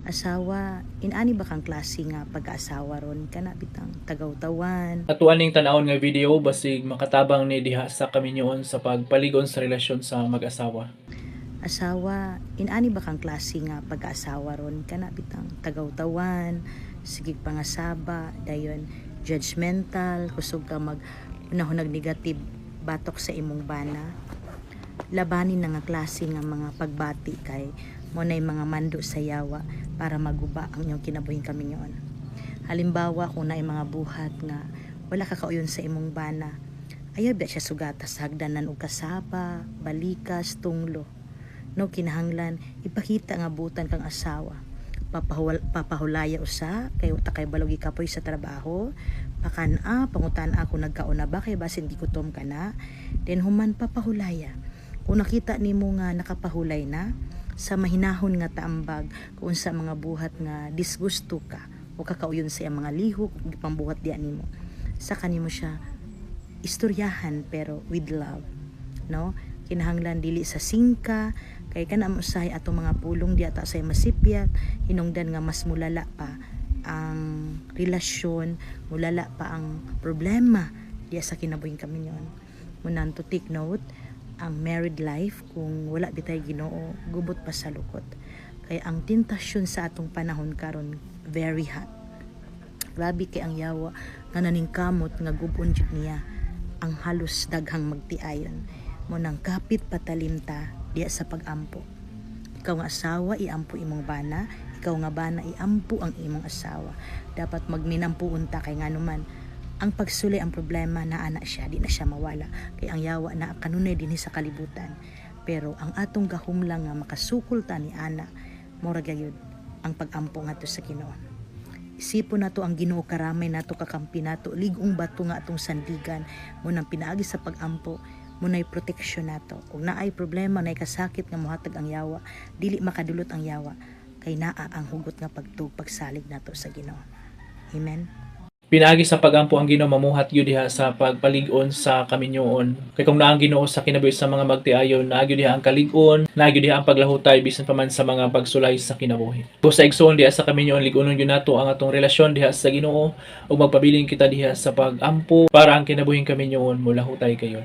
Asawa, inani ba kang klase nga pag-aasawa ron kana bitang tagaw-tawan? Atuan ning tan-awon nga video basig makatabang ni diha sa kaminyoon sa pagpaligon sa relasyon sa mag-asawa. Asawa, inani ba kang klase nga pag-aasawa ron kana bitang tagaw-tawan, sige pangasaba, dayon judgmental, kusog ka mag unahunag negative batok sa imong bana. Labanin na nga klase nga mga pagbati kay mo nay mga mando sa yawa para maguba ang inyong kinabuhing kaminyoon. Halimbawa kung naay mga buhat nga wala ka kauyon sa imong bana, ayaw ba siya sugata sa hagdanan og kasaba, balikas, tunglo. No kinahanglan ipakita nga butan kang asawa. Papahulaya usa kay uta kay balogi kapoy sa trabaho, pakana pangutan ako nagkauna ba kay basin gikutom ka na, then human papahulaya. Kung nakita nimo nga nakapahulay na, sa mahinahon nga taambag kung sa mga buhat nga disgusto ka o kakauyon sa mga lihok ug pambuhat diya nimo, sa kanimo siya istoryahan pero with love, no? Kinahanglan dili sa singka kay kana mo usahay atong mga pulong diya ta say masipyat, hinungdan nga mas mulala pa ang relasyon, mulala pa ang problema diya sa kinabuhing kaminyon. Munan to take note, ang married life kung wala bitay Ginoo gubot pa sa lukot, kay ang tentasyon sa atong panahon karon very hot. Grabe kay ang yawa nga naningkamot nga gubon jud niya ang halos daghang magtiayon mo nang kapit patalimta diya sa pagampo. Ikaw nga asawa iampo imong bana, ikaw nga bana iampo ang imong asawa. Dapat magminampuon ta kay nganuman ang pagsulay ang problema na ana siya, di na siya mawala. Kay ang yawa na kanunay dinhi sa kalibutan. Pero ang atong gahumlang nga makasukol ta ni ana, mura gayud ang pagampo ngadto sa Ginoo. Isipon nato ang Ginoo karamay nato kakampi nato, ligong bato nga atong sandigan, mo nang pinaagi sa pagampo, mo nay proteksyon nato. Ug naay problema, naay kasakit nga mohatag ang yawa, dili makadulot ang yawa, kay naa ang hugot nga pagtug pagsalig nato sa Ginoo. Amen. Pinaagi sa pagampo ang Ginoo mamuhat gyud diha sa pagpalig-on sa kaminyoon. Kay kung naa ang Ginoo sa kinabuhi sa mga magtiayon, naa gyud diha ang kalig-on, naa gyud diha ang paglahutay bisan pa man sa mga pagsulay sa kinabuhi. Kung sa igsoon diha sa kaminyoon, lig-unon gyud nato ang atong relasyon diha sa Ginoo ug magpabiling kita diha sa pagampo para ang kinabuhing kaminyoon molahutay kayo.